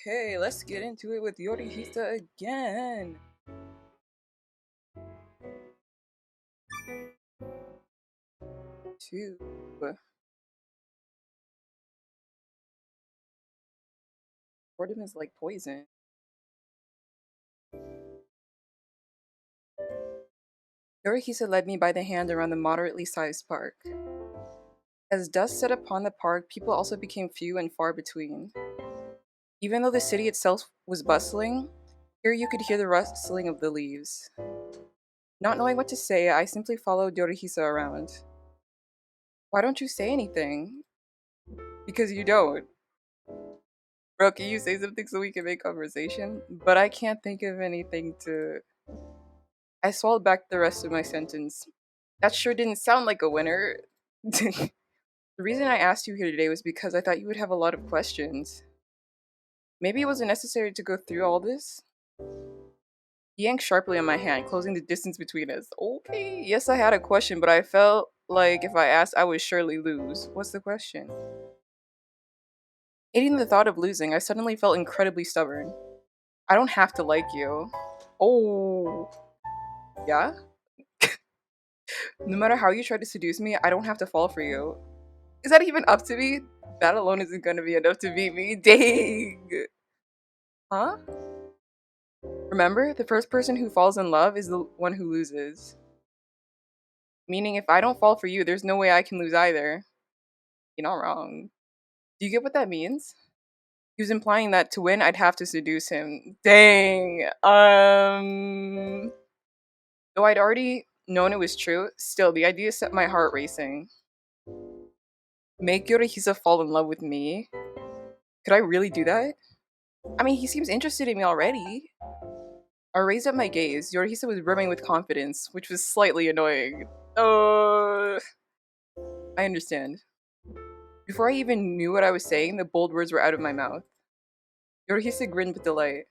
Okay, let's get into it with Yorihisa again. Two. Boredom is like poison. Yorihisa led me by the hand around the moderately sized park. As dust set upon the park, people also became few and far between. Even though the city itself was bustling, here you could hear the rustling of the leaves. Not knowing what to say, I simply followed Yorihisa around. Why don't you say anything? Because you don't. Bro, can you say something so we can make conversation? But I can't think of anything to. I swallowed back the rest of my sentence. That sure didn't sound like a winner. The reason I asked you here today was because I thought you would have a lot of questions. Maybe it wasn't necessary to go through all this? He yanked sharply on my hand, closing the distance between us. Okay, yes, I had a question, but I felt like if I asked, I would surely lose. What's the question? Hating the thought of losing, I suddenly felt incredibly stubborn. I don't have to like you. Oh, yeah? No matter how you try to seduce me, I don't have to fall for you. Is that even up to me? That alone isn't gonna be enough to beat me. Dang. Huh? Remember, the first person who falls in love is the one who loses. Meaning, if I don't fall for you, there's no way I can lose either. You're not wrong. Do you get what that means? He was implying that to win, I'd have to seduce him. Dang. Though I'd already known it was true, still, the idea set my heart racing. Make Yorihisa fall in love with me? Could I really do that? I mean, he seems interested in me already. I raised up my gaze. Yorihisa was brimming with confidence, which was slightly annoying. I understand. Before I even knew what I was saying, the bold words were out of my mouth. Yorihisa grinned with delight.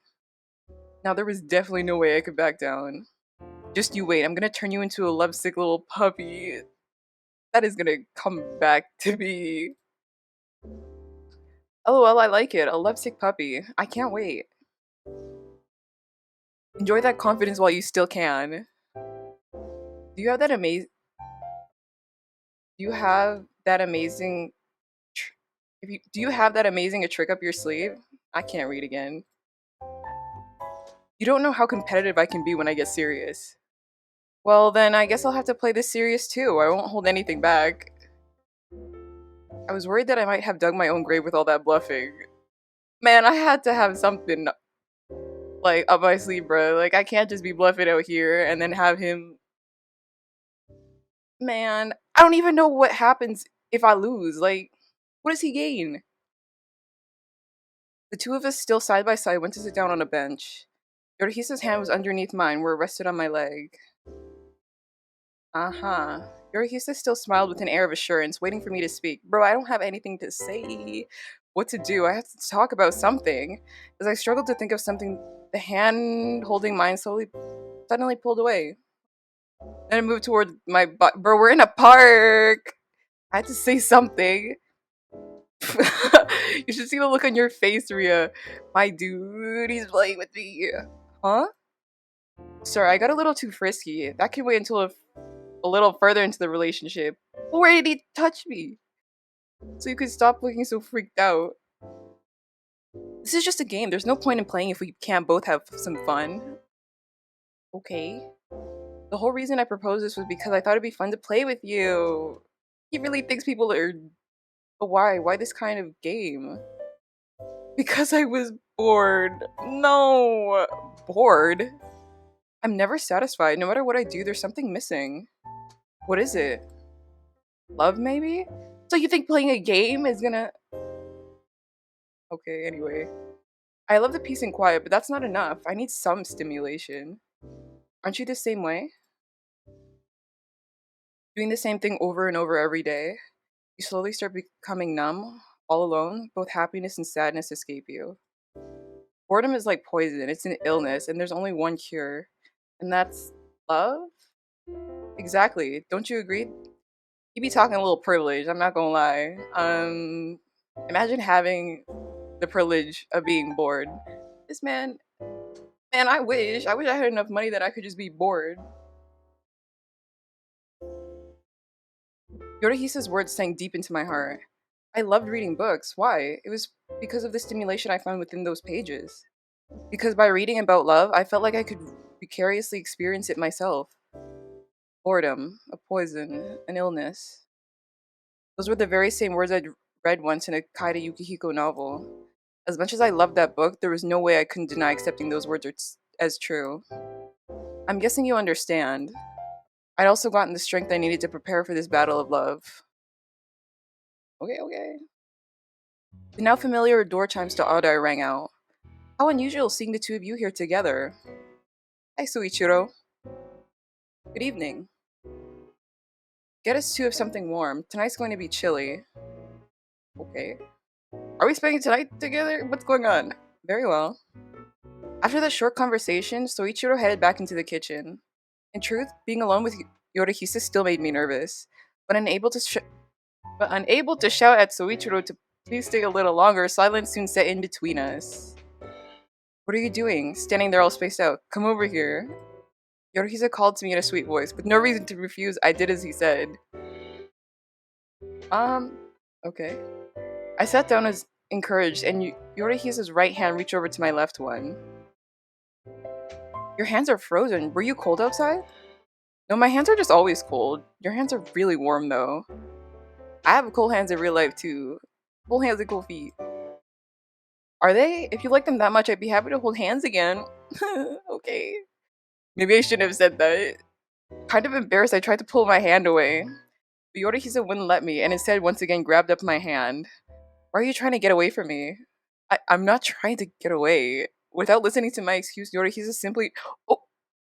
Now there was definitely no way I could back down. Just you wait, I'm gonna turn you into a lovesick little puppy. That is gonna come back to me. LOL, I like it. A lovesick puppy. I can't wait. Enjoy that confidence while you still can. Do you have that amazing? Do you have that amazing? If you do you have that amazing a trick up your sleeve? I can't read again. You don't know how competitive I can be when I get serious. Well, then I guess I'll have to play this serious too. I won't hold anything back. I was worried that I might have dug my own grave with all that bluffing. Man, I had to have something like up my sleeve, bro. Like I can't just be bluffing out here and then have him. Man, I don't even know what happens if I lose. Like, what does he gain? The two of us, still side by side, went to sit down on a bench. Yorihisa's hand was underneath mine, where it rested on my leg. Uh-huh. Yorihisa still smiled with an air of assurance, waiting for me to speak. Bro, I don't have anything to say. What to do? I have to talk about something. As I struggled to think of something, the hand holding mine suddenly pulled away. Then it moved toward my butt. Bro, we're in a park. I had to say something. You should see the look on your face, Ria. My dude, he's playing with me. Huh? Sorry, I got a little too frisky. That can wait until a little further into the relationship. Where did he touch me? So you could stop looking so freaked out. This is just a game. There's no point in playing if we can't both have some fun. Okay. The whole reason I proposed this was because I thought it'd be fun to play with you. He really thinks people are. But why? Why this kind of game? Because I was bored. No! Bored? I'm never satisfied. No matter what I do, there's something missing. What is it? Love, maybe? So you think playing a game is gonna. Okay, anyway. I love the peace and quiet, but that's not enough. I need some stimulation. Aren't you the same way? Doing the same thing over and over every day, you slowly start becoming numb, all alone, both happiness and sadness escape you. Boredom is like poison, it's an illness, and there's only one cure. And that's love? Exactly. Don't you agree? You be talking a little privilege, I'm not gonna lie. Imagine having the privilege of being bored. This man, I wish I had enough money that I could just be bored. Yorihisa's words sank deep into my heart. I loved reading books. Why? It was because of the stimulation I found within those pages. Because by reading about love, I felt like I could vicariously experience it myself. Boredom, a poison, an illness. Those were the very same words I'd read once in a Kaida Yukihiko novel. As much as I loved that book, there was no way I couldn't deny accepting those words as true. I'm guessing you understand. I'd also gotten the strength I needed to prepare for this battle of love. Okay, okay. The now familiar door chimes to Audai rang out. How unusual seeing the two of you here together. Hi, Suichiro. Good evening. Get us two of something warm. Tonight's going to be chilly. Okay. Are we spending tonight together? What's going on? Very well. After that short conversation, Soichiro headed back into the kitchen. In truth, being alone with Yorihisa still made me nervous, but unable to shout at Soichiro to please stay a little longer, silence soon set in between us. What are you doing? Standing there all spaced out. Come over here. Yorihisa called to me in a sweet voice. With no reason to refuse, I did as he said. Okay. I sat down as encouraged, and Yorihisa's right hand reached over to my left one. Your hands are frozen. Were you cold outside? No, my hands are just always cold. Your hands are really warm, though. I have cold hands in real life, too. Cold hands and cold feet. Are they? If you like them that much, I'd be happy to hold hands again. Okay. Maybe I shouldn't have said that. Kind of embarrassed, I tried to pull my hand away. But Yorihisa wouldn't let me, and instead once again grabbed up my hand. Why are you trying to get away from me? I'm not trying to get away. Without listening to my excuse, Yorihisa simply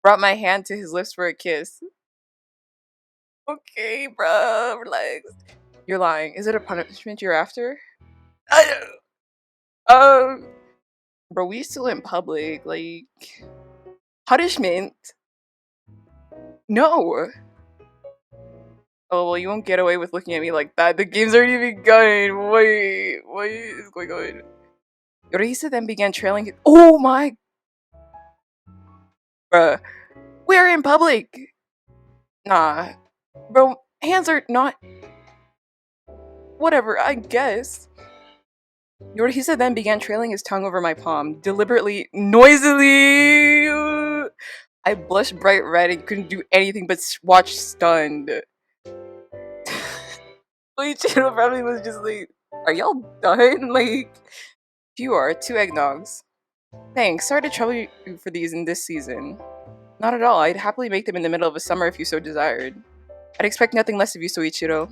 brought my hand to his lips for a kiss. Okay, bruh, relax. You're lying. Is it a punishment you're after? I um, bro, we still in public. Like, punishment? No. Oh, well, you won't get away with looking at me like that. The game's already begun. Wait, what is going on? Yorihisa then began trailing his— Oh my— Bruh. We're in public! Nah. Bro, hands are not— Whatever, I guess. Yorihisa then began trailing his tongue over my palm, deliberately, noisily. I blushed bright red and couldn't do anything but watch stunned. Channel probably was just like, are y'all done? Like, you are, 2 eggnogs. Thanks, sorry to trouble you for these in this season. Not at all, I'd happily make them in the middle of a summer if you so desired. I'd expect nothing less of you, Soichiro.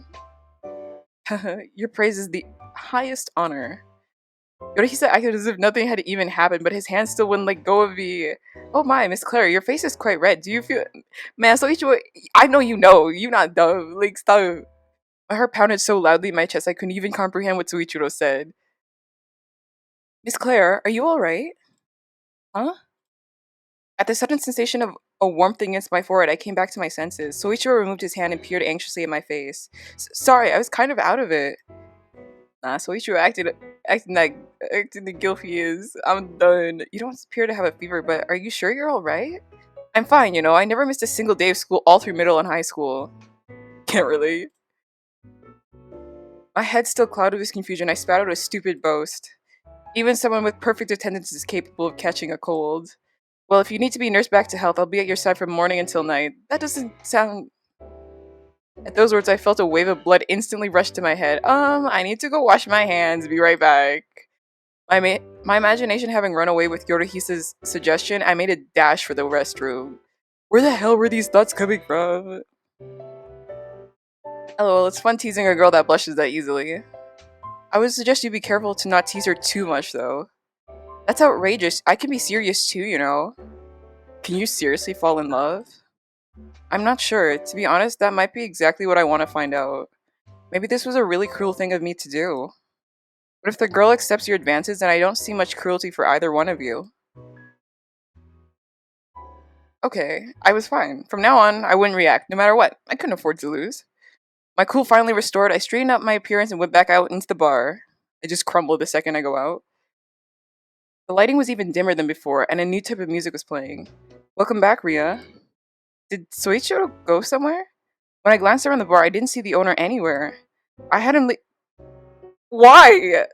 Your praise is the highest honor. Yorihisa acted as if nothing had even happened, but his hand still wouldn't let go of me. Oh my, Miss Claire, your face is quite red. Do you feel— Man, Soichiro, I know you know. You not dumb. Like, stop. My heart pounded so loudly in my chest I couldn't even comprehend what Soichiro said. Miss Claire, are you alright? Huh? At the sudden sensation of a warmth against my forehead, I came back to my senses. Soichiro removed his hand and peered anxiously at my face. Sorry, I was kind of out of it. Nah, Soichiro acting the guilt he is. I'm done. You don't appear to have a fever, but are you sure you're alright? I'm fine, you know. I never missed a single day of school all through middle and high school. Can't relate. My head still clouded with confusion. I spat out a stupid boast. Even someone with perfect attendance is capable of catching a cold. Well, if you need to be nursed back to health, I'll be at your side from morning until night. That doesn't sound— At those words, I felt a wave of blood instantly rush to my head. I need to go wash my hands. Be right back. My imagination having run away with Yorihisa's suggestion, I made a dash for the restroom. Where the hell were these thoughts coming from? LOL, it's fun teasing a girl that blushes that easily. I would suggest you be careful to not tease her too much, though. That's outrageous. I can be serious too, you know. Can you seriously fall in love? I'm not sure. To be honest, that might be exactly what I want to find out. Maybe this was a really cruel thing of me to do. But if the girl accepts your advances, then I don't see much cruelty for either one of you. Okay, I was fine. From now on, I wouldn't react, no matter what. I couldn't afford to lose. My cool finally restored, I straightened up my appearance and went back out into the bar. It just crumbled the second I go out. The lighting was even dimmer than before, and a new type of music was playing. Welcome back, Ria. Did Soichiro go somewhere? When I glanced around the bar, I didn't see the owner anywhere. I had him Why?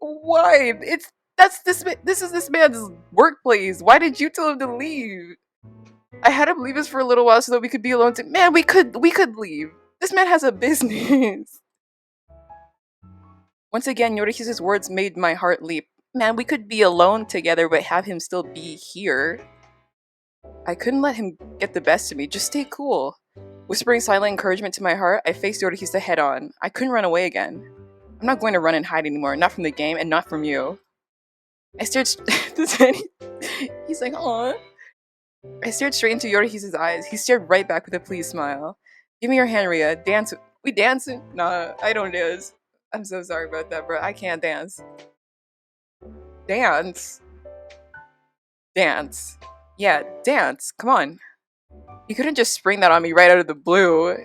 Why? This is this man's workplace. Why did you tell him to leave? I had him leave us for a little while so that we could be alone. Man, we could leave. This man has a business. Once again, Yorihisa's words made my heart leap. Man, we could be alone together, but have him still be here. I couldn't let him get the best of me. Just stay cool. Whispering silent encouragement to my heart, I faced Yorihisa head on. I couldn't run away again. I'm not going to run and hide anymore. Not from the game, and not from you. I stared. He's like, aw. I stared straight into Yorihisa's eyes. He stared right back with a pleased smile. Give me your hand, Ria. Dance. We dancing? Nah, I don't dance. I'm so sorry about that, bro. I can't dance. Dance? Dance. Yeah, dance. Come on. You couldn't just spring that on me right out of the blue.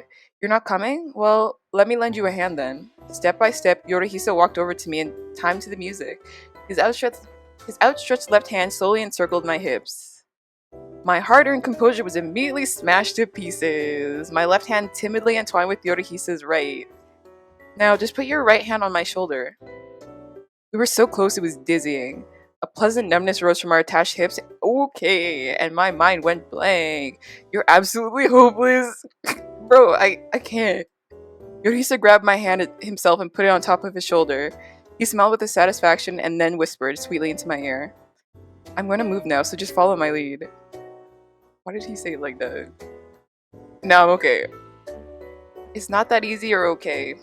You're not coming? Well, let me lend you a hand then. Step by step, Yorihisa walked over to me and timed to the music. His outstretched left hand slowly encircled my hips. My hard-earned composure was immediately smashed to pieces. My left hand timidly entwined with Yorihisa's right. Now, just put your right hand on my shoulder. We were so close it was dizzying. A pleasant numbness rose from our attached hips. Okay, and my mind went blank. You're absolutely hopeless. Bro, I can't. Yorihisa grabbed my hand himself and put it on top of his shoulder. He smiled with satisfaction and then whispered sweetly into my ear. I'm going to move now, so just follow my lead. Why did he say it like that? Now I'm okay. It's not that easy or okay.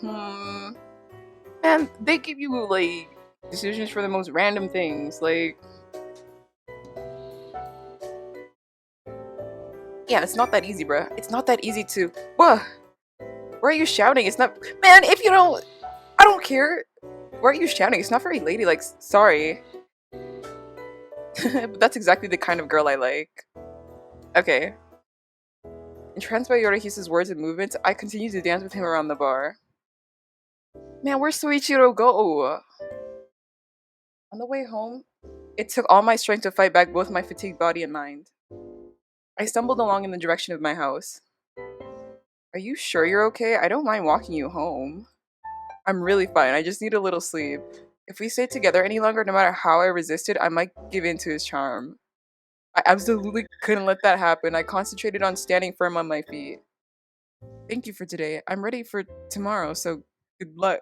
Man, they give you, like, decisions for the most random things. Like, yeah, it's not that easy, bruh. It's not that easy to... Why are you shouting? It's not... Man, if you don't... I don't care. Why are you shouting? It's not very ladylike. Sorry. But that's exactly the kind of girl I like. Okay. Entranced by Yorihisa's words and movements, I continued to dance with him around the bar. Man, where's Soichiro go? On the way home, it took all my strength to fight back both my fatigued body and mind. I stumbled along in the direction of my house. Are you sure you're okay? I don't mind walking you home. I'm really fine. I just need a little sleep. If we stayed together any longer, no matter how I resisted, I might give in to his charm. I absolutely couldn't let that happen. I concentrated on standing firm on my feet. Thank you for today. I'm ready for tomorrow, so good luck.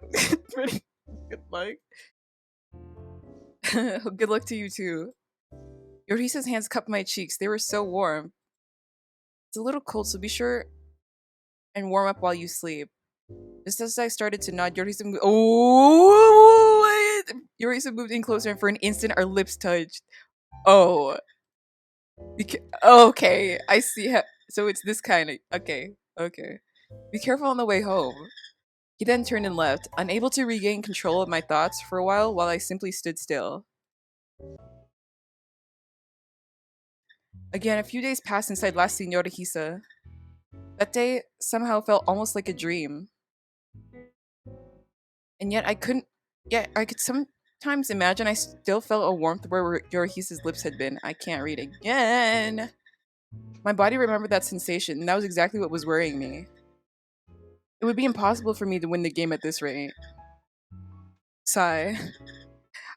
Good luck. Good luck to you too. Yorihisa's hands cupped my cheeks. They were so warm. It's a little cold, so be sure and warm up while you sleep. Just as I started to nod, Yorihisa Yorihisa moved in closer, and for an instant, our lips touched. Oh. Okay, I see how. So it's this kind of. Okay, okay. Be careful on the way home. He then turned and left, unable to regain control of my thoughts for a while I simply stood still. Again, a few days passed since I'd last seen Yorihisa. That day somehow felt almost like a dream. And yet I could sometimes imagine I still felt a warmth where Yorihisa's lips had been. I can't read again. My body remembered that sensation, and that was exactly what was worrying me. It would be impossible for me to win the game at this rate. Sigh.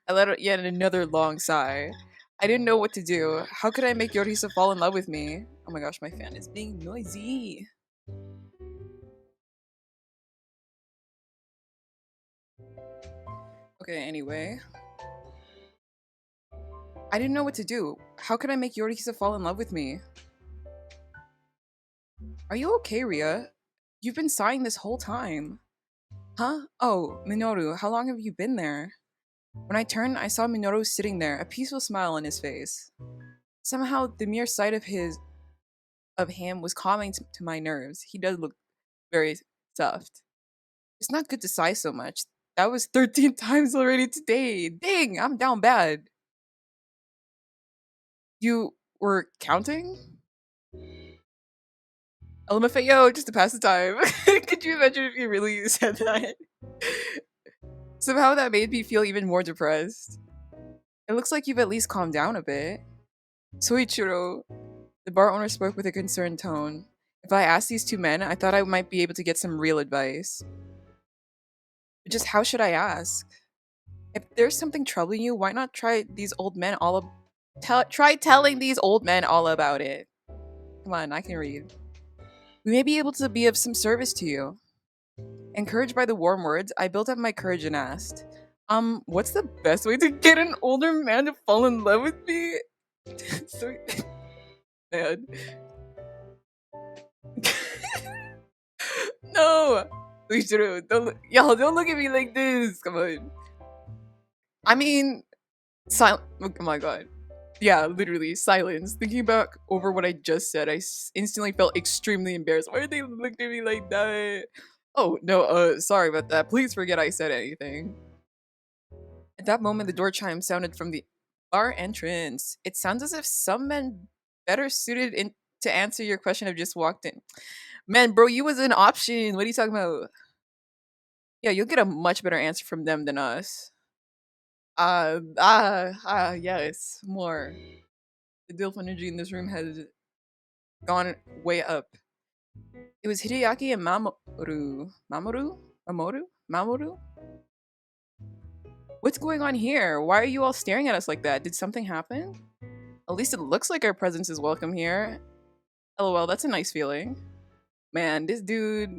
I let out yet another long sigh. I didn't know what to do. How could I make Yorihisa fall in love with me? Oh my gosh, my fan is being noisy. Okay, anyway. I didn't know what to do. How could I make Yorihisa fall in love with me? Are you okay, Ria? You've been sighing this whole time. Huh? Oh, Minoru, how long have you been there? When I turned, I saw Minoru sitting there, a peaceful smile on his face. Somehow, the mere sight of him was calming to my nerves. He does look very soft. It's not good to sigh so much. That was 13 times already today. Dang, I'm down bad. You were counting? LMFAO, just to pass the time. Could you imagine if you really said that? Somehow that made me feel even more depressed. It looks like you've at least calmed down a bit. Soichiro, the bar owner spoke with a concerned tone. If I asked these two men, I thought I might be able to get some real advice. But just how should I ask? If there's something troubling you, why not try these old men all try telling these old men all about it. Come on, I can read. We may be able to be of some service to you. Encouraged by the warm words, I built up my courage and asked, what's the best way to get an older man to fall in love with me? So, man. No! Y'all, don't look at me like this! Come on. I mean, oh my god. Yeah, literally, silence. Thinking back over what I just said, I instantly felt extremely embarrassed. Why are they looking at me like that? Oh, no, sorry about that. Please forget I said anything. At that moment, the door chime sounded from the bar entrance. It sounds as if some men better suited to answer your question have just walked in. Man, bro, you was an option. What are you talking about? Yeah, you'll get a much better answer from them than us. Yes, more. The DILF energy in this room has gone way up. It was Hideaki and Mamoru? What's going on here? Why are you all staring at us like that? Did something happen? At least it looks like our presence is welcome here. LOL, that's a nice feeling. Man, this dude,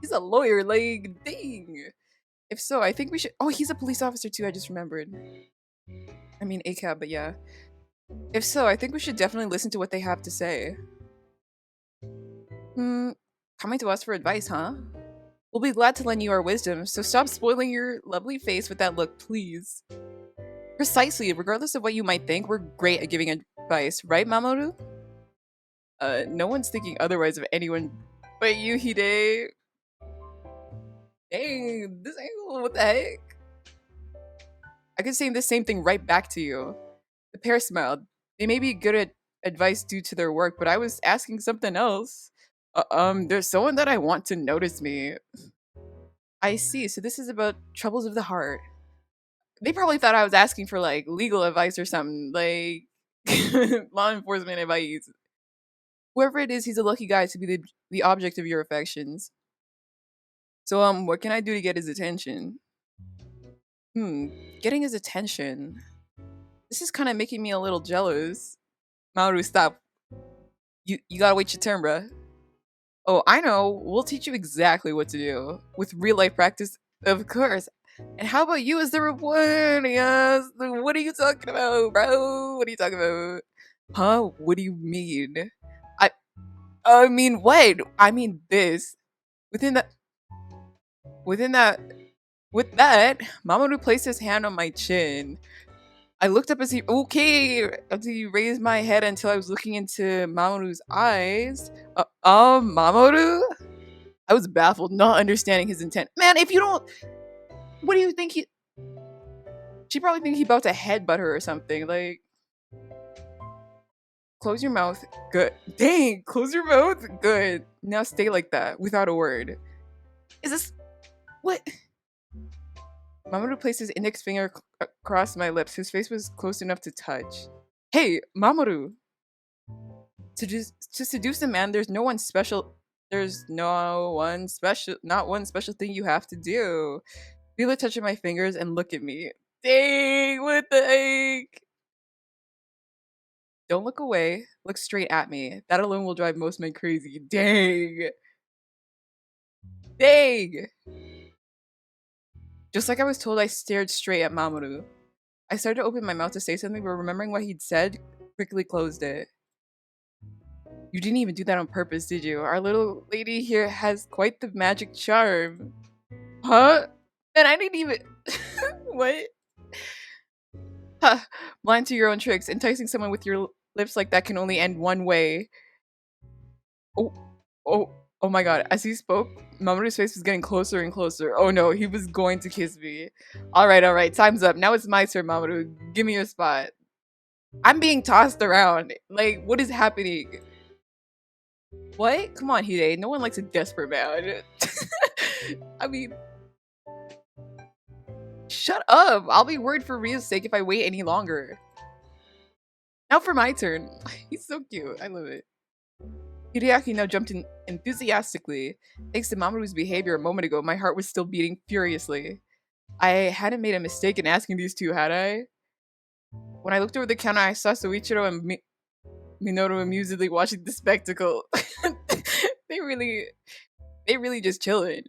he's a lawyer, like, dang. If so, I think we should. Oh, he's a police officer too, I just remembered. I mean, ACAB, but yeah. If so, I think we should definitely listen to what they have to say. Coming to us for advice, huh? We'll be glad to lend you our wisdom, so stop spoiling your lovely face with that look, please. Precisely, regardless of what you might think, we're great at giving advice, right, Mamoru? No one's thinking otherwise of anyone but you, Hide. Dang, this angle, what the heck? I could say the same thing right back to you. The pair smiled. They may be good at advice due to their work, but I was asking something else. There's someone that I want to notice me. I see, so this is about troubles of the heart. They probably thought I was asking for like legal advice or something, like law enforcement advice. Whoever it is, he's a lucky guy to be the object of your affections. So, what can I do to get his attention? Getting his attention. This is kind of making me a little jealous. Maru, stop. You gotta wait your turn, bruh. Oh, I know. We'll teach you exactly what to do. With real life practice, of course. And how about you as the reward? Yes. What are you talking about, bro? What are you talking about? Huh? What do you mean? I I mean what? I mean this. Within that within that with that, Mamoru placed his hand on my chin. I looked up as he raised my head until I was looking into Mamoru's eyes. Mamoru? I was baffled, not understanding his intent. Man, if you don't, what do you think he? She probably think he about to headbutt her or something. Like, close your mouth. Good. Dang, close your mouth. Good. Now stay like that without a word. Is this what? Mamoru placed his index finger across my lips. His face was close enough to touch. Hey, Mamoru. To seduce a man, there's no one special. There's no one special. Not one special thing you have to do. Feel the touch of my fingers and look at me. Dang, what the heck? Don't look away. Look straight at me. That alone will drive most men crazy. Dang. Dang. Just like I was told, I stared straight at Mamoru. I started to open my mouth to say something, but remembering what he'd said, quickly closed it. You didn't even do that on purpose, did you? Our little lady here has quite the magic charm. Huh? And I didn't even... What? Huh. Blind to your own tricks. Enticing someone with your lips like that can only end one way. Oh, oh, oh my god. As he spoke, Mamoru's face was getting closer and closer. Oh no, he was going to kiss me. Alright, time's up. Now it's my turn, Mamoru. Give me your spot. I'm being tossed around. Like, what is happening? What? Come on, Hide. No one likes a desperate man. I mean, Shut up! I'll be worried for Ria's sake if I wait any longer. Now for my turn. He's so cute. I love it. Hideaki now jumped in enthusiastically. Thanks to Mamoru's behavior a moment ago, my heart was still beating furiously. I hadn't made a mistake in asking these two, had I? When I looked over the counter, I saw Soichiro and Minoru amusedly watching the spectacle. they really just chilling.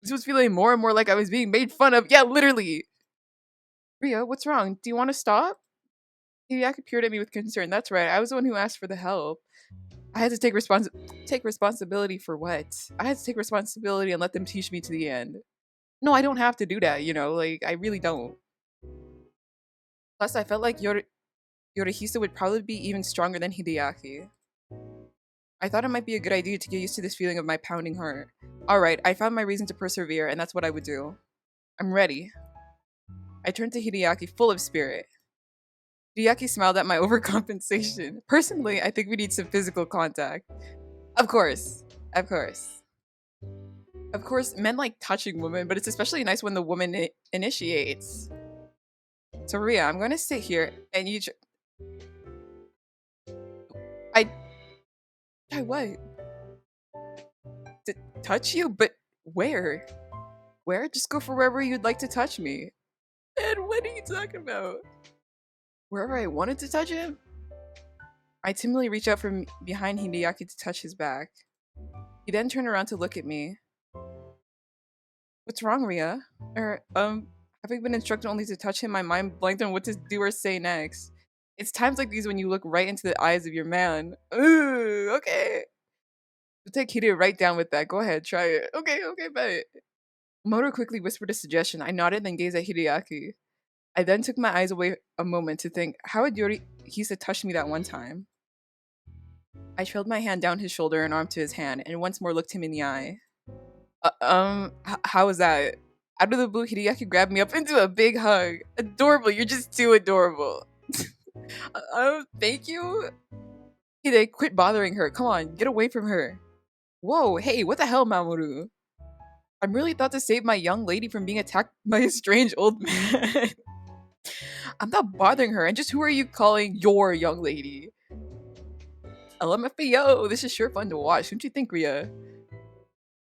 This was feeling more and more like I was being made fun of. Yeah, literally. Ria, what's wrong? Do you want to stop? Hideaki peered at me with concern. That's right. I was the one who asked for the help. I had to take responsibility for what? I had to take responsibility and let them teach me to the end. No, I don't have to do that, like, I really don't. Plus, I felt like Yorihisa would probably be even stronger than Hideaki. I thought it might be a good idea to get used to this feeling of my pounding heart. Alright, I found my reason to persevere, and that's what I would do. I'm ready. I turned to Hideaki, full of spirit. Hideaki smiled at my overcompensation. Personally, I think we need some physical contact. Of course. Of course. Of course, men like touching women, but it's especially nice when the woman initiates. So Ria, I'm gonna sit here and you I what? Touch you? But where? Where? Just go for wherever you'd like to touch me. And what are you talking about? Wherever I wanted to touch him? I timidly reached out from behind Hideaki to touch his back. He then turned around to look at me. What's wrong, Ria? Having been instructed only to touch him, my mind blanked on what to do or say next. It's times like these when you look right into the eyes of your man. Ooh, okay. You'll take Hide right down with that. Go ahead, try it. Okay, bet. Mamoru quickly whispered a suggestion. I nodded, then gazed at Hideaki. I then took my eyes away a moment to think, how had Yorihisa touched me that one time? I trailed my hand down his shoulder and arm to his hand, and once more looked him in the eye. How was that? Out of the blue, Hideaki grabbed me up into a big hug. Adorable, you're just too adorable. Thank you? Hide, quit bothering her. Come on, get away from her. Whoa, hey, what the hell, Mamoru? I'm really thought to save my young lady from being attacked by a strange old man. I'm not bothering her, and just who are you calling your young lady? LMFAO, this is sure fun to watch, don't you think, Ria?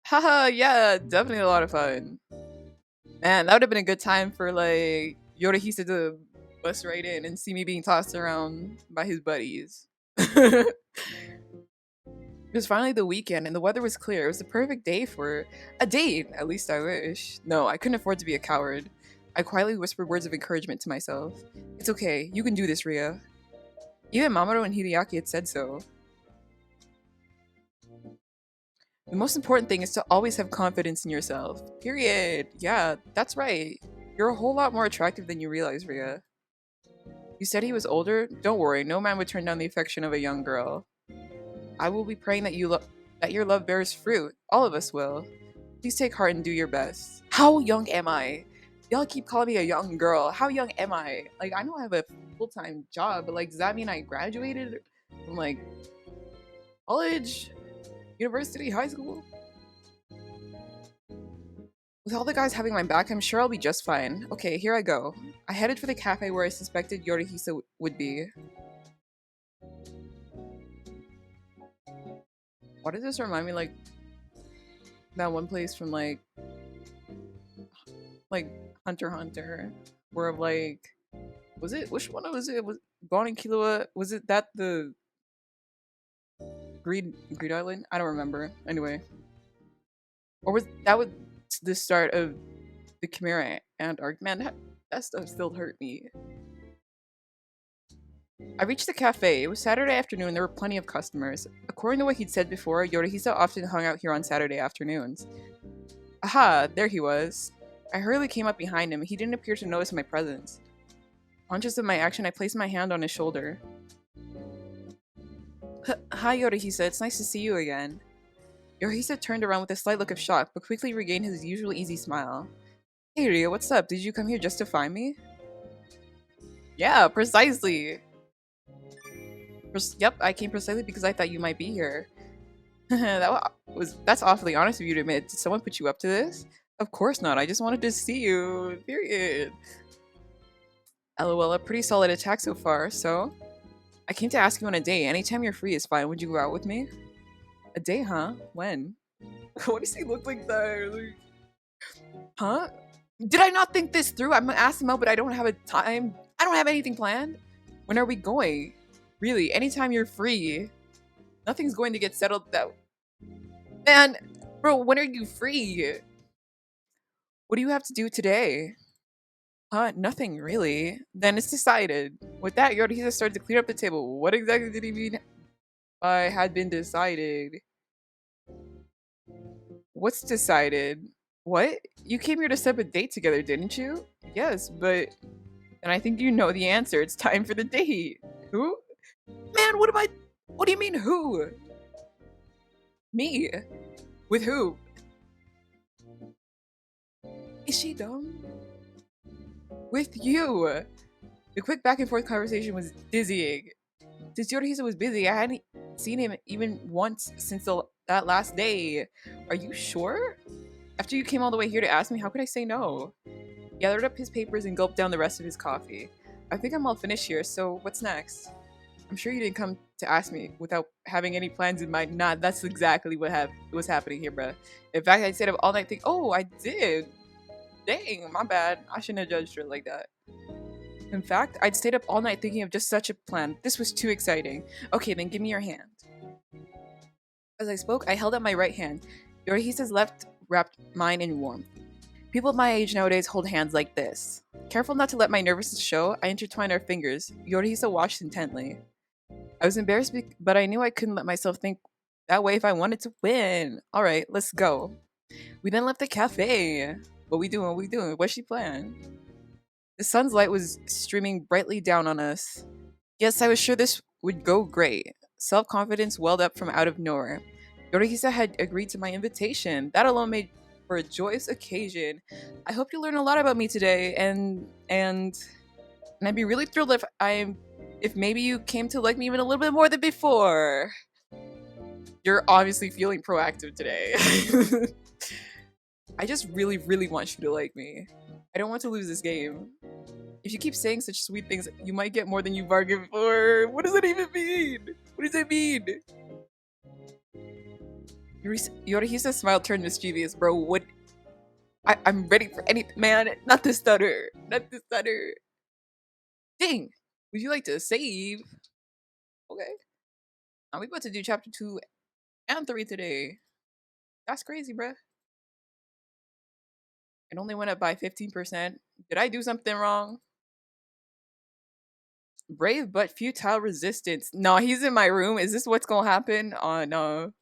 Haha, yeah, definitely a lot of fun. Man, that would have been a good time for, like, Yorihisa to bust right in and see me being tossed around by his buddies. It was finally the weekend and the weather was clear. It was the perfect day for a date. At least I wish. No, I couldn't afford to be a coward. I quietly whispered words of encouragement to myself. It's okay. You can do this, Ria. Even Mamoru and Hideaki had said so. The most important thing is to always have confidence in yourself. Period. Yeah, that's right. You're a whole lot more attractive than you realize, Ria. You said he was older? Don't worry, no man would turn down the affection of a young girl. I will be praying that your love bears fruit. All of us will. Please take heart and do your best. How young am I? Y'all keep calling me a young girl. How young am I? Like, I know I have a full-time job, but like, does that mean I graduated from like college, university, high school? With all the guys having my back, I'm sure I'll be just fine. Okay, here I go. I headed for the cafe where I suspected Yorihisa would be. Why does this remind me like that one place from like Hunter x Hunter, where like, was it, which one was it? Was Bonnie Killua? Was it that the Greed Island? I don't remember. Anyway, or was that was the start of the Chimera Ant arc? Man, that stuff still hurt me. I reached the cafe. It was Saturday afternoon. There were plenty of customers. According to what he'd said before, Yorihisa often hung out here on Saturday afternoons. Aha, there he was. I hurriedly came up behind him. He didn't appear to notice my presence. Conscious of my action, I placed my hand on his shoulder. Hi, Yorihisa. It's nice to see you again. Yorihisa turned around with a slight look of shock, but quickly regained his usual easy smile. Hey, Ria, what's up? Did you come here just to find me? Yeah, precisely. Yep, I came precisely because I thought you might be here. That's awfully honest of you to admit. Did someone put you up to this? Of course not. I just wanted to see you. Period. LOL, a pretty solid attack so far, so I came to ask you on a date. Anytime you're free is fine. Would you go out with me? A date, huh? When? What does he look like that? Like, huh? Did I not think this through? I'm gonna ask him out, but I don't have a time. I don't have anything planned. When are we going? Really, anytime you're free. Nothing's going to get settled that. Man, bro, when are you free? What do you have to do today? Nothing really. Then it's decided. With that, Yorihisa started to clear up the table. What exactly did he mean by had been decided? What's decided? What? You came here to set up a date together, didn't you? Yes, but and I think you know the answer. It's time for the date. Who? Man, what am I? What do you mean who? Me? With who? Is she dumb? With you. The quick back and forth conversation was dizzying. Since Yorihisa was busy, I hadn't seen him even once since that last day. Are you sure? After you came all the way here to ask me, how could I say no? He gathered up his papers and gulped down the rest of his coffee. I think I'm all finished here, so what's next? I'm sure you didn't come to ask me without having any plans in mind. Nah, that's exactly what was happening here, bruh. In fact, I stayed up all night thinking, oh, I did. Dang, my bad. I shouldn't have judged her like that. In fact, I'd stayed up all night thinking of just such a plan. This was too exciting. Okay, then give me your hand. As I spoke, I held out my right hand. Yorihisa's left wrapped mine in warmth. People of my age nowadays hold hands like this. Careful not to let my nervousness show, I intertwined our fingers. Yorihisa watched intently. I was embarrassed, but I knew I couldn't let myself think that way if I wanted to win. Alright, let's go. We then left the cafe. What we doing? What we doing? What's she plan? The sun's light was streaming brightly down on us. Yes, I was sure this would go great. Self-confidence welled up from out of nowhere. Yorihisa had agreed to my invitation. That alone made for a joyous occasion. I hope you learn a lot about me today, and I'd be really thrilled if maybe you came to like me even a little bit more than before. You're obviously feeling proactive today. I just really, really want you to like me. I don't want to lose this game. If you keep saying such sweet things, you might get more than you bargained for. What does that even mean? What does it mean? Yorihisa's smile turned mischievous. Bro, what? I'm ready for anything, man. Not the stutter. Not the stutter. Dang. Would you like to save? Okay. Now we about to do chapter 2 and 3 today. That's crazy, bruh. It only went up by 15%. Did I do something wrong? Brave but futile resistance. No, he's in my room. Is this what's gonna happen? Oh, no.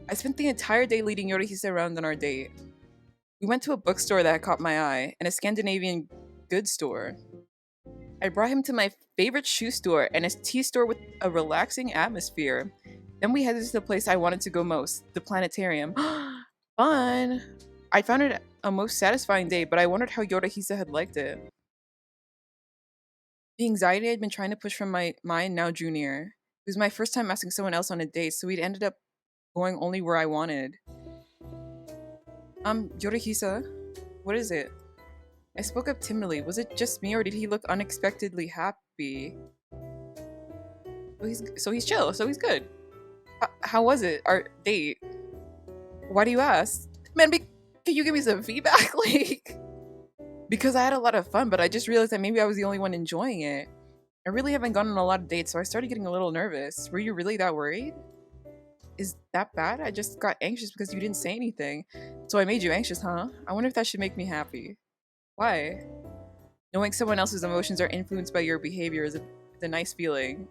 I spent the entire day leading Yorihisa around on our date. We went to a bookstore that caught my eye, and a Scandinavian goods store. I brought him to my favorite shoe store and a tea store with a relaxing atmosphere. Then we headed to the place I wanted to go most, the planetarium. Fun! I found it a most satisfying day, but I wondered how Yorihisa had liked it. The anxiety I'd been trying to push from my mind now drew near. It was my first time asking someone else on a date, so we'd ended up going only where I wanted. Yorihisa, what is it? I spoke up timidly. Was it just me, or did he look unexpectedly happy? So he's chill, so he's good. How was it, our date? Why do you ask? Man, can you give me some feedback? Like, because I had a lot of fun, but I just realized that maybe I was the only one enjoying it. I really haven't gone on a lot of dates, so I started getting a little nervous. Were you really that worried? Is that bad? I just got anxious because you didn't say anything. So I made you anxious, huh? I wonder if that should make me happy. Why? Knowing someone else's emotions are influenced by your behavior is a nice feeling.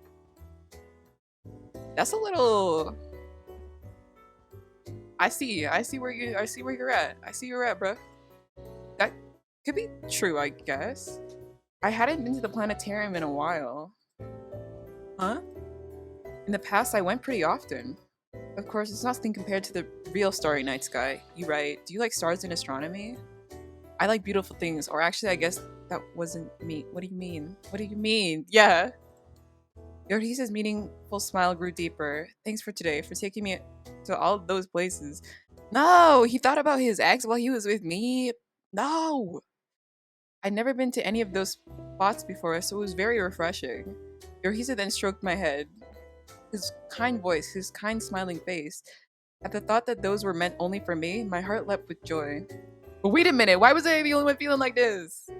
That's a little... I see where you're at. I see you're at, bruh. That could be true, I guess. I hadn't been to the planetarium in a while. Huh? In the past, I went pretty often. Of course, it's nothing compared to the real starry night sky. You right. Do you like stars and astronomy? I like beautiful things, or actually, I guess that wasn't me. What do you mean? What do you mean? Yeah. Yorihisa's meaningful smile grew deeper. Thanks for today, for taking me to all of those places. No, he thought about his ex while he was with me. No. I'd never been to any of those spots before, so it was very refreshing. Yorihisa then stroked my head. His kind voice, his kind smiling face. At the thought that those were meant only for me, my heart leapt with joy. But wait a minute, why was I the only one feeling like this?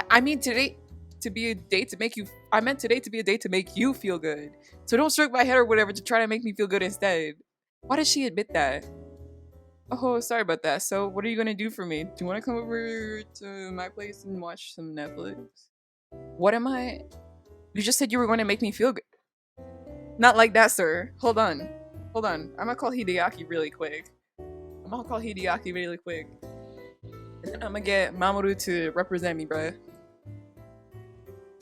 I mean today to be a date to make you I meant today to be a date to make you feel good. So don't stroke my head or whatever to try to make me feel good instead. Why does she admit that? Oh, sorry about that. So what are you gonna do for me? Do you wanna come over to my place and watch some Netflix? What am I? You just said you were going to make me feel good. Not like that, sir. Hold on. Hold on. I'm gonna call Hideaki really quick. I'm gonna call Hideaki really quick. And then I'm gonna get Mamoru to represent me, bruh.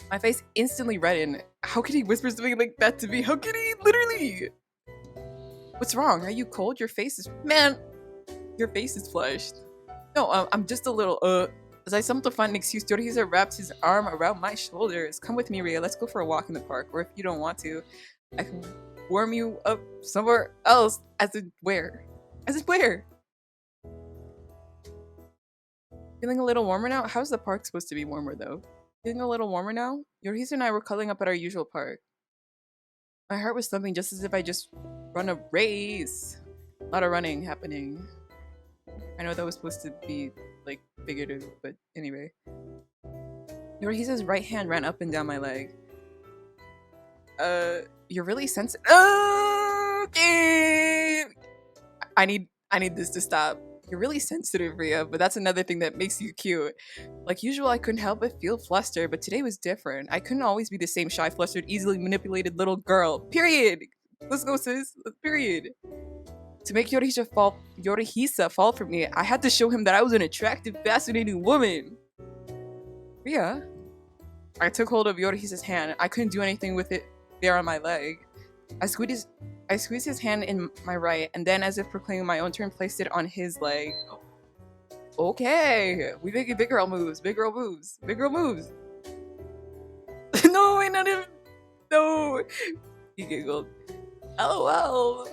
My face instantly reddened. How could he whisper something like that to me? How could he? Literally! What's wrong? Are you cold? Your face is... Man! Your face is flushed. No, I'm just a little, As I stumbled to find an excuse, Yorihisa wrapped his arm around my shoulders. Come with me, Ria. Let's go for a walk in the park. Or if you don't want to, I can warm you up somewhere else. As in where? As in where? Feeling a little warmer now? How's the park supposed to be warmer, though? Feeling a little warmer now? Yorihisa and I were cuddling up at our usual park. My heart was thumping just as if I just run a race. A lot of running happening. I know that was supposed to be, like, figurative, but anyway. Yorihisa's right hand ran up and down my leg. You're really sensitive. Okay! I need this to stop. You're really sensitive, Ria, but that's another thing that makes you cute. Like usual, I couldn't help but feel flustered, but today was different. I couldn't always be the same shy, flustered, easily manipulated little girl. Period! Let's go, sis. Period. To make Yorihisa fall for me, I had to show him that I was an attractive, fascinating woman. Ria? I took hold of Yorihisa's hand. I couldn't do anything with it there on my leg. I squeezed his hand in my right, and then, as if proclaiming my own turn, placed it on his leg. Okay, we making big girl moves, big girl moves, big girl moves. No, wait, not him. No. He giggled. LOL.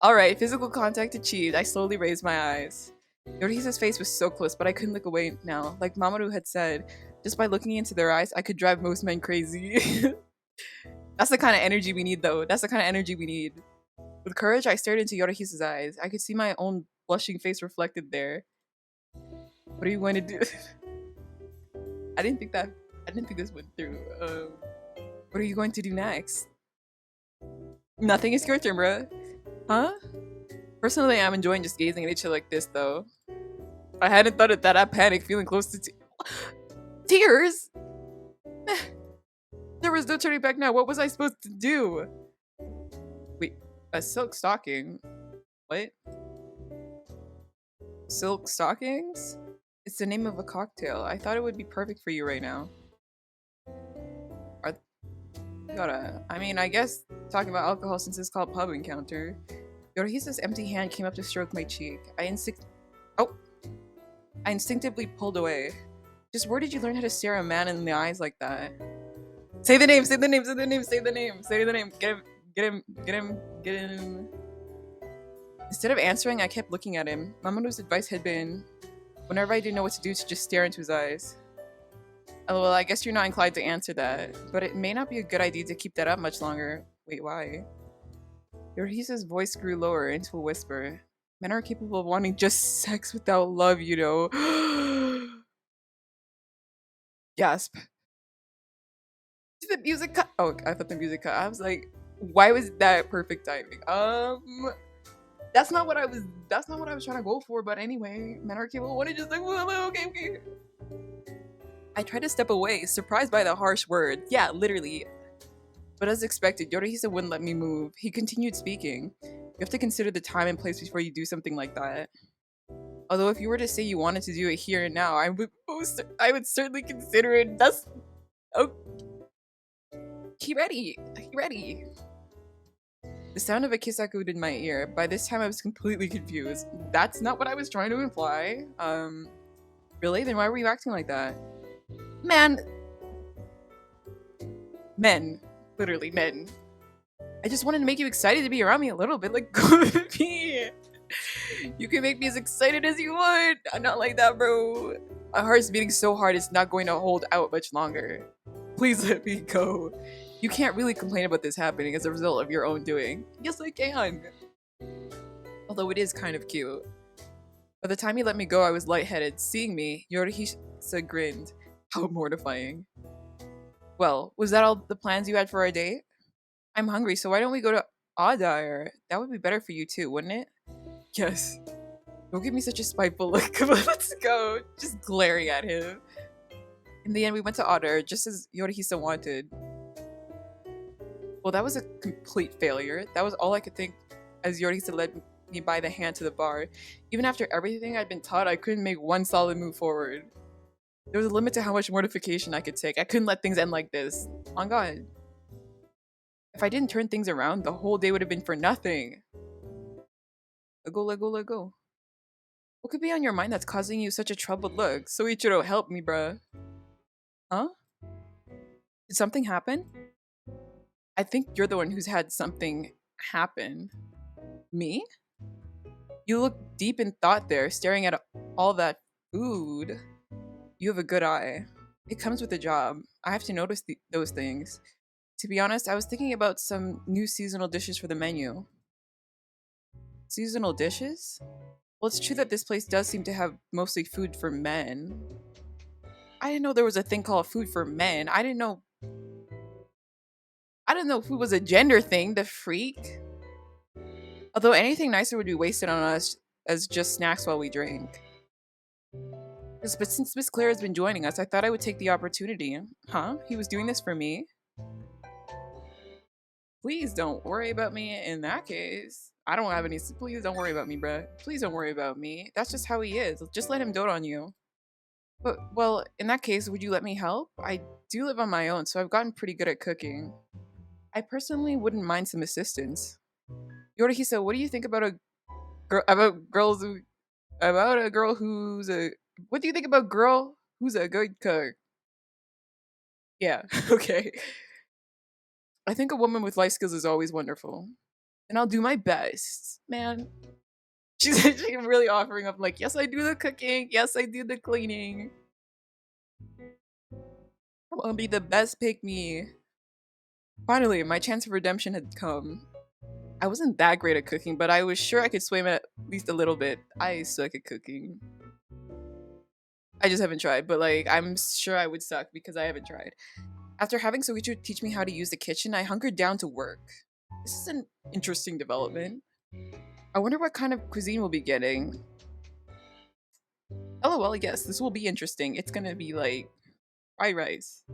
Alright, physical contact achieved. I slowly raised my eyes. Yorihisa's face was so close, but I couldn't look away now. Like Mamoru had said, just by looking into their eyes, I could drive most men crazy. That's the kind of energy we need, though. That's the kind of energy we need. With courage, I stared into Yorihisa's eyes. I could see my own blushing face reflected there. What are you going to do? I didn't think this went through. What are you going to do next? Nothing. Is your turn, bruh. Huh? Personally, I'm enjoying just gazing at each other like this, though. I hadn't thought of that. I panicked, feeling close to tears. There was no turning back now. What was I supposed to do? Wait, a silk stocking? What? Silk stockings? It's the name of a cocktail. I thought it would be perfect for you right now. I mean, I guess talking about alcohol since it's called pub encounter. Yorihisa's empty hand came up to stroke my cheek. I instinctively pulled away. Just where did you learn how to stare a man in the eyes like that? Say the name, say the name, say the name, say the name, say the name. Get him, get him, get him, get him. Instead of answering, I kept looking at him. Mamoru's advice had been, whenever I didn't know what to do, to just stare into his eyes. Oh, well, I guess you're not inclined to answer that, but it may not be a good idea to keep that up much longer. Wait, why? Yorihisa's voice grew lower into a whisper. Men are capable of wanting just sex without love, you know. Gasp. Did the music cut? Oh, I thought the music cut. I was like, why was that perfect timing? That's not what I was trying to go for, but anyway, men are capable of wanting just like, well, okay. I tried to step away, surprised by the harsh word. Yeah, literally. But as expected, Yorihisa wouldn't let me move. He continued speaking. You have to consider the time and place before you do something like that. Although if you were to say you wanted to do it here and now, I would certainly consider it. That's... Oh. He ready. The sound of a kiss echoed in my ear. By this time, I was completely confused. That's not what I was trying to imply. Really? Then why were you acting like that? Men. Literally, men. I just wanted to make you excited to be around me a little bit. Like, go with me. You can make me as excited as you want. I'm not like that, bro. My heart's beating so hard it's not going to hold out much longer. Please let me go. You can't really complain about this happening as a result of your own doing. Yes, I can. Although it is kind of cute. By the time he let me go, I was lightheaded. Seeing me, Yorihisa grinned. How mortifying. Well, was that all the plans you had for our date? I'm hungry, so why don't we go to Adair? That would be better for you too, wouldn't it? Yes. Don't give me such a spiteful look. Come on, let's go. Just glaring at him. In the end, we went to Adair, just as Yorihisa wanted. Well, that was a complete failure. That was all I could think as Yorihisa led me by the hand to the bar. Even after everything I'd been taught, I couldn't make one solid move forward. There was a limit to how much mortification I could take. I couldn't let things end like this. On God. If I didn't turn things around, the whole day would have been for nothing. Let go, let go, let go. What could be on your mind that's causing you such a troubled look? Soichiro, help me, bruh. Huh? Did something happen? I think you're the one who's had something happen. Me? You look deep in thought there, staring at all that food. You have a good eye. It comes with the job. I have to notice those things. To be honest, I was thinking about some new seasonal dishes for the menu. Seasonal dishes? Well, it's true that this place does seem to have mostly food for men. I didn't know there was a thing called food for men. I didn't know food was a gender thing, the freak. Although anything nicer would be wasted on us as just snacks while we drink. But since Miss Claire has been joining us, I thought I would take the opportunity. Huh? He was doing this for me? Please don't worry about me in that case. I don't have any. Please don't worry about me, bruh. Please don't worry about me. That's just how he is. Just let him dote on you. But, well, in that case, would you let me help? I do live on my own, so I've gotten pretty good at cooking. I personally wouldn't mind some assistance. Yorihisa, what do you think about a girl who's a what do you think about girl who's a good cook? Yeah, okay. I think a woman with life skills is always wonderful. And I'll do my best. Man, she's really offering up like, yes, I do the cooking. Yes, I do the cleaning. I'm gonna be the best pick me. Finally, my chance of redemption had come. I wasn't that great at cooking, but I was sure I could swim at least a little bit. I suck at cooking. I just haven't tried, but like, I'm sure I would suck because I haven't tried. After having Soichiro teach me how to use the kitchen, I hunkered down to work. This is an interesting development. I wonder what kind of cuisine we'll be getting. LOL, yes, this will be interesting. It's gonna be like fried rice.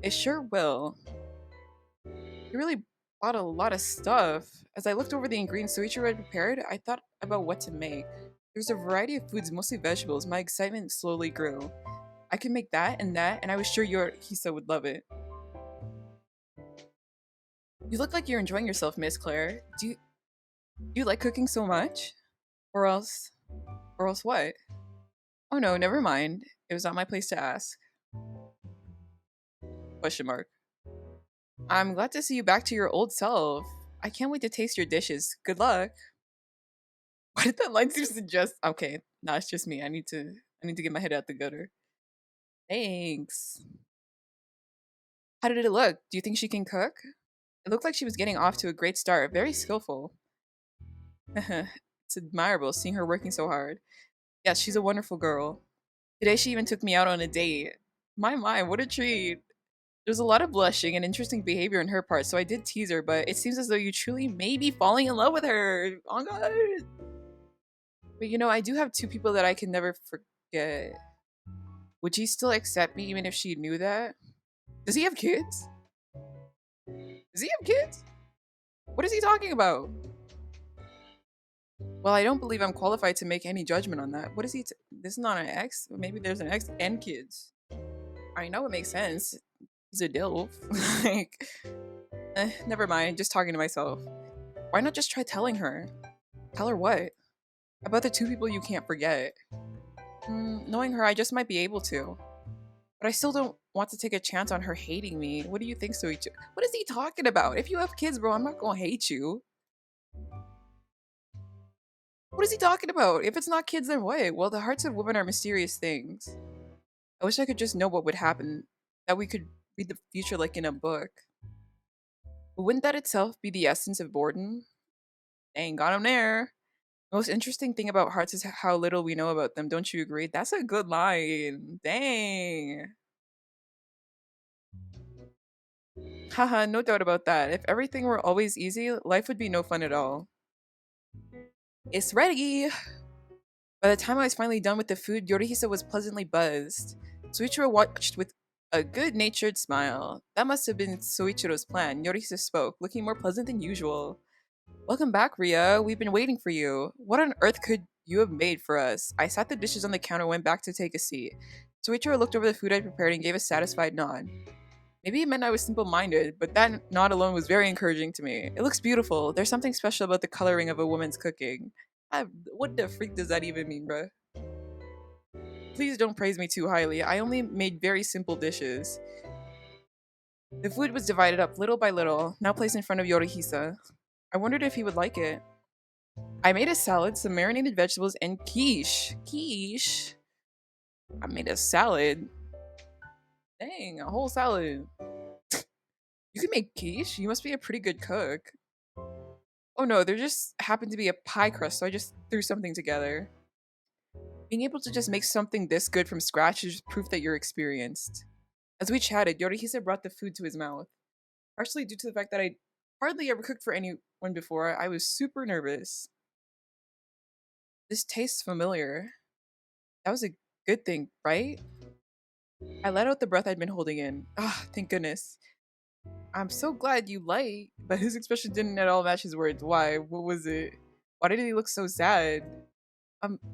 It sure will. He really bought a lot of stuff. As I looked over the ingredients Soichiro had prepared, I thought about what to make. There's a variety of foods, mostly vegetables. My excitement slowly grew. I could make that, and I was sure Yorihisa would love it. You look like you're enjoying yourself, Miss Claire. Do you like cooking so much? Or else, or else what? Oh no, never mind. It was not my place to ask. Question mark. I'm glad to see you back to your old self. I can't wait to taste your dishes. Good luck. What did that line seem to suggest? Okay, no, it's just me. I need to get my head out the gutter. Thanks. How did it look? Do you think she can cook? It looked like she was getting off to a great start. Very skillful. It's admirable seeing her working so hard. Yes, she's a wonderful girl. Today she even took me out on a date. My, what a treat. There's a lot of blushing and interesting behavior on her part, so I did tease her, but it seems as though you truly may be falling in love with her. Oh god. But you know, I do have two people that I can never forget. Would she still accept me even if she knew that? Does he have kids? Does he have kids? What is he talking about? Well, I don't believe I'm qualified to make any judgment on that. What is he? This is not an ex. Maybe there's an ex and kids. I know it makes sense. He's a dilf. Like, never mind. Just talking to myself. Why not just try telling her? Tell her what? About the two people you can't forget. Knowing her, I just might be able to. But I still don't want to take a chance on her hating me. What do you think, Soichi? What is he talking about? If you have kids, bro, I'm not gonna hate you. What is he talking about? If it's not kids, then what? Well, the hearts of women are mysterious things. I wish I could just know what would happen, that we could read the future like in a book. But wouldn't that itself be the essence of boredom? Dang, got him there. The most interesting thing about hearts is how little we know about them. Don't you agree? That's a good line. Dang. Haha, no doubt about that. If everything were always easy, life would be no fun at all. It's ready! By the time I was finally done with the food, Yorihisa was pleasantly buzzed. Soichiro watched with a good natured smile. That must have been Soichiro's plan. Yorihisa spoke, looking more pleasant than usual. Welcome back, Ria. We've been waiting for you. What on earth could you have made for us? I sat the dishes on the counter and went back to take a seat. Soichiro looked over the food I'd prepared and gave a satisfied nod. Maybe it meant I was simple minded, but that nod alone was very encouraging to me. It looks beautiful. There's something special about the coloring of a woman's cooking. What the freak does that even mean, bruh? Please don't praise me too highly. I only made very simple dishes. The food was divided up little by little, now placed in front of Yorihisa. I wondered if he would like it. I made a salad, some marinated vegetables, and quiche. Quiche? I made a salad. Dang, a whole salad. You can make quiche? You must be a pretty good cook. Oh no, there just happened to be a pie crust, so I just threw something together. Being able to just make something this good from scratch is just proof that you're experienced. As we chatted, Yorihisa brought the food to his mouth. Partially due to the fact that I hardly ever cooked for anyone before, I was super nervous. This tastes familiar. That was a good thing, right? I let out the breath I'd been holding in. Ah, thank goodness. I'm so glad you like, but his expression didn't at all match his words. Why? What was it? Why did he look so sad?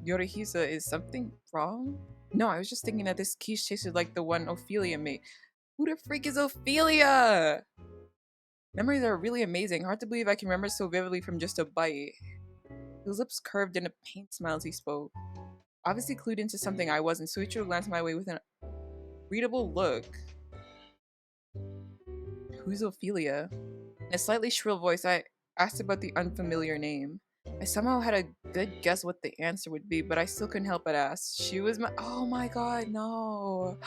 Yorihisa, is something wrong? No, I was just thinking that this quiche tasted like the one Ophelia made. Who the freak is Ophelia? Memories are really amazing. Hard to believe I can remember so vividly from just a bite. His lips curved in a pained smile as he spoke. Obviously clued into something I wasn't, Suichiro glanced my way with an readable look. Who's Ophelia? In a slightly shrill voice, I asked about the unfamiliar name. I somehow had a good guess what the answer would be, but I still couldn't help but ask. She was my. Oh my god, no.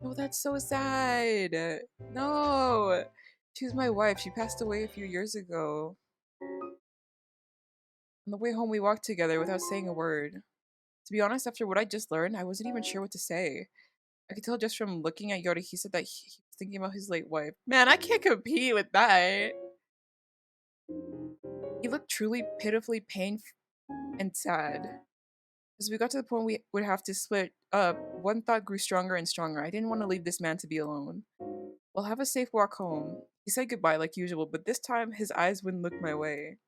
No, that's so sad. No. She was my wife. She passed away a few years ago. On the way home, we walked together without saying a word. To be honest, after what I just learned, I wasn't even sure what to say. I could tell just from looking at Yorihisa that he was thinking about his late wife. Man, I can't compete with that. He looked truly pitifully pained and sad. As we got to the point we would have to split up, one thought grew stronger and stronger. I didn't want to leave this man to be alone. Well, have a safe walk home. He said goodbye like usual, but this time his eyes wouldn't look my way,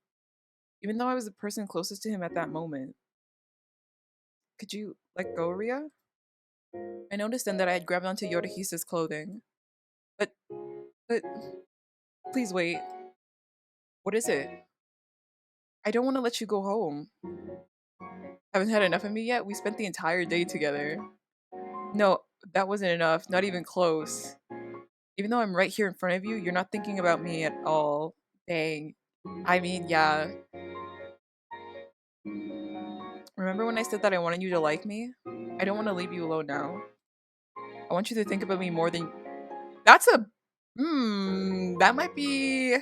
even though I was the person closest to him at that moment. Could you let go, Ria? I noticed then that I had grabbed onto Yorihisa's clothing. But, but, please wait. What is it? I don't want to let you go home. Haven't had enough of me yet? We spent the entire day together. No, that wasn't enough. Not even close. Even though I'm right here in front of you, you're not thinking about me at all. Dang. I mean, yeah. Remember when I said that I wanted you to like me? I don't want to leave you alone now. I want you to think about me more than. That's a. That might be.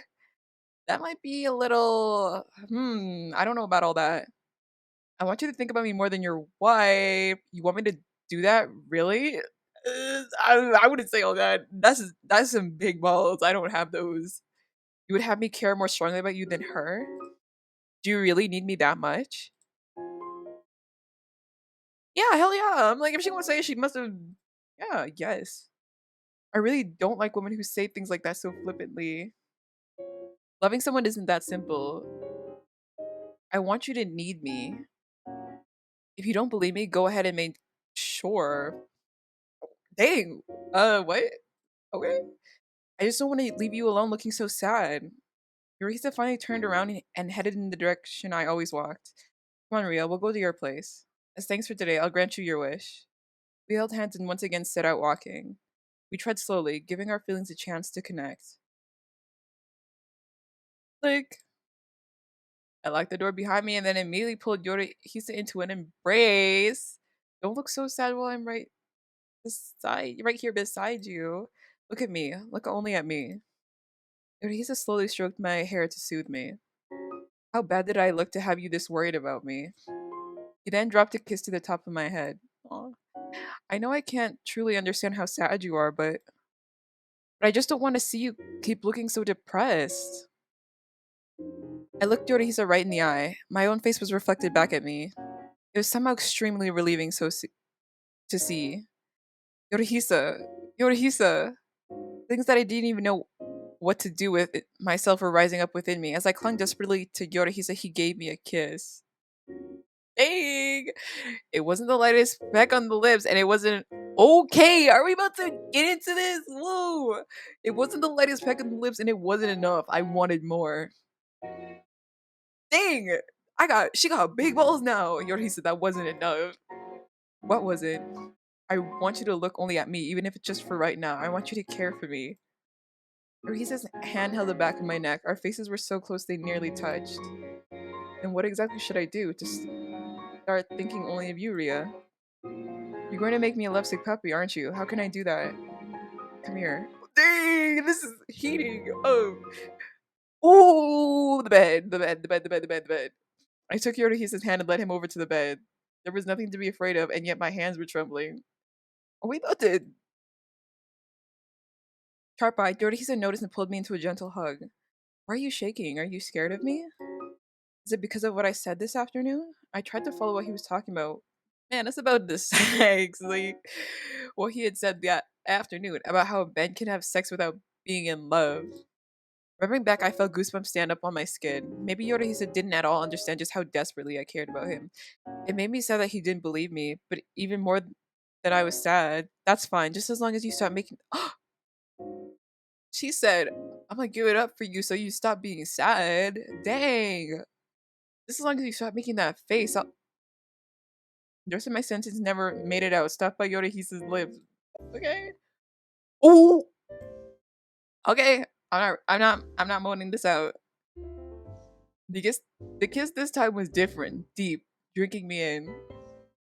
That might be a little. I don't know about all that. I want you to think about me more than your wife. You want me to do that? Really? I wouldn't say all that. That's some big balls. I don't have those. You would have me care more strongly about you than her? Do you really need me that much? Yeah, hell yeah. I'm like, if she won't say it, she must have. Yeah, yes. I really don't like women who say things like that so flippantly. Loving someone isn't that simple. I want you to need me. If you don't believe me, go ahead and make sure. Dang. What? Okay. I just don't want to leave you alone looking so sad. Yorisa finally turned around and headed in the direction I always walked. Come on, Ria, we'll go to your place. As thanks for today, I'll grant you your wish. We held hands and once again set out walking. We tread slowly, giving our feelings a chance to connect. Like, I locked the door behind me and then immediately pulled Yorihisa into an embrace. Don't look so sad while I'm right here beside you. Look at me. Look only at me. Yorihisa slowly stroked my hair to soothe me. How bad did I look to have you this worried about me? He then dropped a kiss to the top of my head. Aw. I know I can't truly understand how sad you are, but I just don't want to see you keep looking so depressed. I looked Yorihisa right in the eye. My own face was reflected back at me. It was somehow extremely relieving to see. Yorihisa, Yorihisa. Things that I didn't even know what to do with myself were rising up within me. As I clung desperately to Yorihisa, he gave me a kiss. Dang! It wasn't the lightest peck on the lips, and it wasn't okay. Are we about to get into this? Whoa! It wasn't the lightest peck on the lips, and it wasn't enough. I wanted more. Dang! She got big balls now. Yorihisa said that wasn't enough. What was it? I want you to look only at me, even if it's just for right now. I want you to care for me. Yorihisa's hand held the back of my neck. Our faces were so close they nearly touched. And what exactly should I do? Just start thinking only of you, Ria. You're going to make me a lovesick puppy, aren't you? How can I do that? Come here. Dang, this is heating up. Oh, the bed, the bed, the bed, the bed, the bed, the bed. I took Yorihisa's hand and led him over to the bed. There was nothing to be afraid of, and yet my hands were trembling. Are we about to? Sharp-eyed, Yorihisa noticed and pulled me into a gentle hug. Why are you shaking? Are you scared of me? Is it because of what I said this afternoon? I tried to follow what he was talking about. Man, it's about the sex. Like, what he had said that afternoon about how Ben can have sex without being in love. Remembering back, I felt goosebumps stand up on my skin. Maybe Yorihisa didn't at all understand just how desperately I cared about him. It made me sad that he didn't believe me, but even more that I was sad. That's fine, just as long as you stop making. She said, I'm gonna give it up for you so you stop being sad. Dang. Just as long as you stop making that face. The rest of my sentence never made it out. Stopped by Yorihisa's lips. Okay. Oh. Okay. I'm not moaning this out. The kiss the kiss this time was different, deep, drinking me in.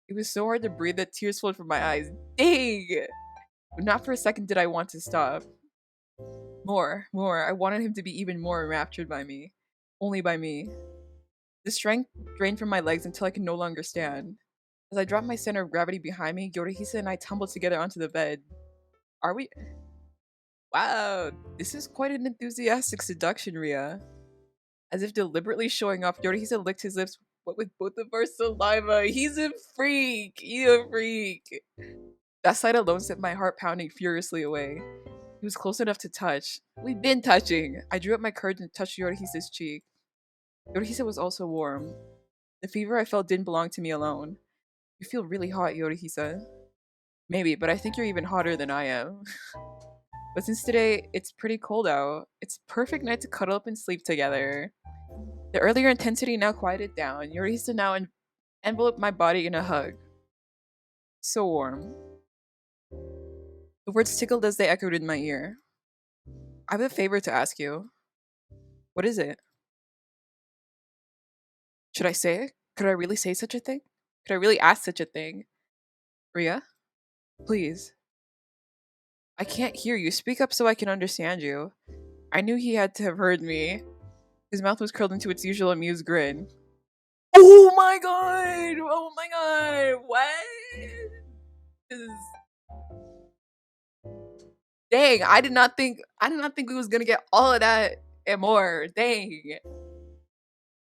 It was so hard to breathe that tears flowed from my eyes. Dang! But not for a second did I want to stop. More. I wanted him to be even more enraptured by me. Only by me. The strength drained from my legs until I could no longer stand. As I dropped my center of gravity behind me, Yorihisa and I tumbled together onto the bed. Are we? Wow, this is quite an enthusiastic seduction, Ria. As if deliberately showing off, Yorihisa licked his lips with both of our saliva. He's a freak! He's a freak! That sight alone sent my heart pounding furiously away. He was close enough to touch. We've been touching! I drew up my courage and touched Yorihisa's cheek. Yorihisa was also warm. The fever I felt didn't belong to me alone. You feel really hot, Yorihisa. Maybe, but I think you're even hotter than I am. But since today it's pretty cold out, it's perfect night to cuddle up and sleep together. The earlier intensity now quieted down. Yorihisa now enveloped my body in a hug. So warm. The words tickled as they echoed in my ear. I have a favor to ask you. What is it? Should I say it? Could I really say such a thing? Could I really ask such a thing? Ria? Please. I can't hear you. Speak up so I can understand you. I knew he had to have heard me. His mouth was curled into its usual amused grin. Oh my god! Oh my god! What? This is... Dang! I did not think we was gonna get all of that and more. Dang!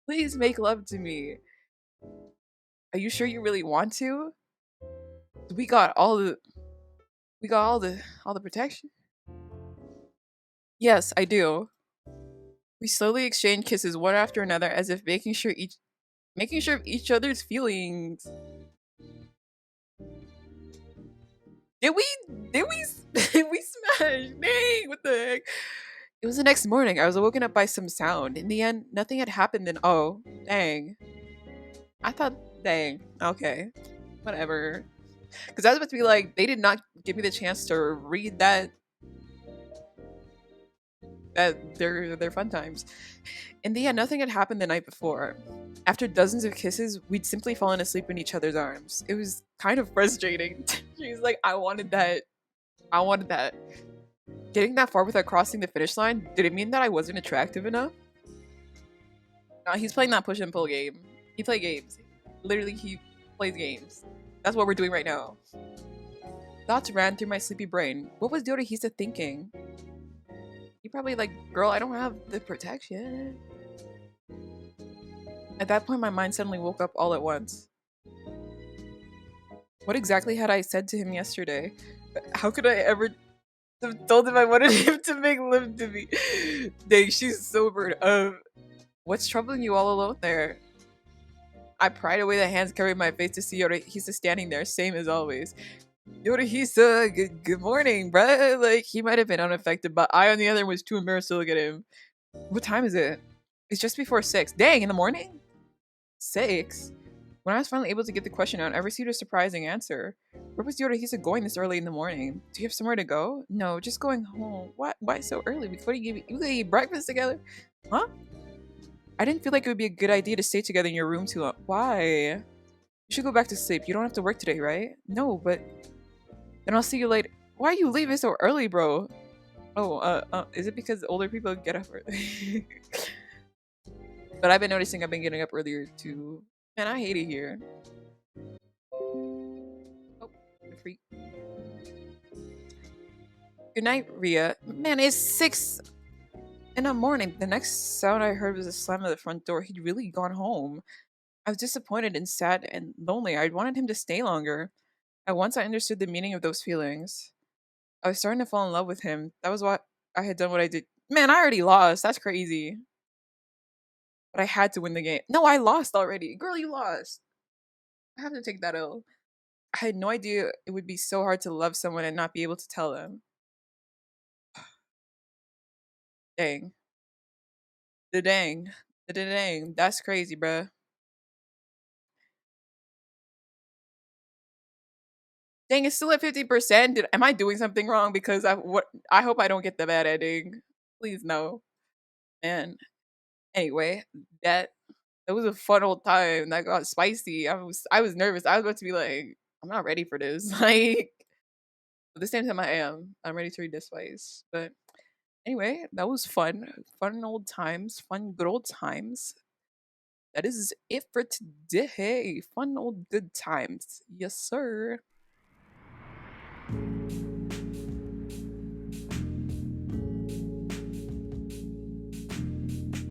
Please make love to me. Are you sure you really want to? We got all the protection. Yes, I do. We slowly exchanged kisses one after another, as if making sure of each other's feelings. Did we did we smash? Dang, what the heck? It was the next morning. I was woken up by some sound. In the end, nothing had happened then. Oh, dang. I thought, dang, okay. Whatever. Because I was about to be like, they did not give me the chance to read that that they're fun times. And yeah, nothing had happened the night before. After dozens of kisses, we'd simply fallen asleep in each other's arms. It was kind of frustrating. She's like, I wanted that. I wanted that. Getting that far without crossing the finish line, did it mean that I wasn't attractive enough? No, he's playing that push and pull game. He plays games. Literally, he plays games. That's what we're doing right now. Thoughts ran through my sleepy brain. What was Yorihisa thinking? He probably like, girl, I don't have the protection. At that point, my mind suddenly woke up all at once. What exactly had I said to him yesterday? How could I ever have told him I wanted him to make love to me? Dang, she's sobered. What's troubling you all alone there? I pried away the hands covering my face to see Yorihisa standing there, same as always. Yorihisa, good morning, bruh. Like, he might have been unaffected, but I, on the other, was too embarrassed to look at him. What time is it? It's just before 6. Dang, in the morning? 6? When I was finally able to get the question out, I received a surprising answer. Where was Yorihisa going this early in the morning? Do you have somewhere to go? No, just going home. What? Why so early? We could eat breakfast together? Huh? I didn't feel like it would be a good idea to stay together in your room too long. Why? You should go back to sleep. You don't have to work today, right? No, but then I'll see you later. Why are you leaving so early, bro? Oh, is it because older people get up early? But I've been noticing I've been getting up earlier too. Man, I hate it here. Oh, you're free. Good night, Ria. Man, it's 6 in the morning. The next sound I heard was a slam of the front door. He'd really gone home. I was disappointed and sad and lonely. I wanted him to stay longer. At once I understood the meaning of those feelings. I was starting to fall in love with him. That was why I had done what I did. Man, I already lost. That's crazy. But I had to win the game. No, I lost already. Girl, you lost. I have to take that L. I had no idea it would be so hard to love someone and not be able to tell them. Dang. The dang. The dang. That's crazy, bruh. Dang, it's still at 50%. Am I doing something wrong? Because I hope I don't get the bad ending. Please no. And anyway, that it was a fun old time. That got spicy. I was nervous. I was about to be like, I'm not ready for this. Like at the same time I am. I'm ready to read this twice. But anyway, that was fun. Fun old times. Fun good old times. That is it for today. Fun old good times. Yes, sir.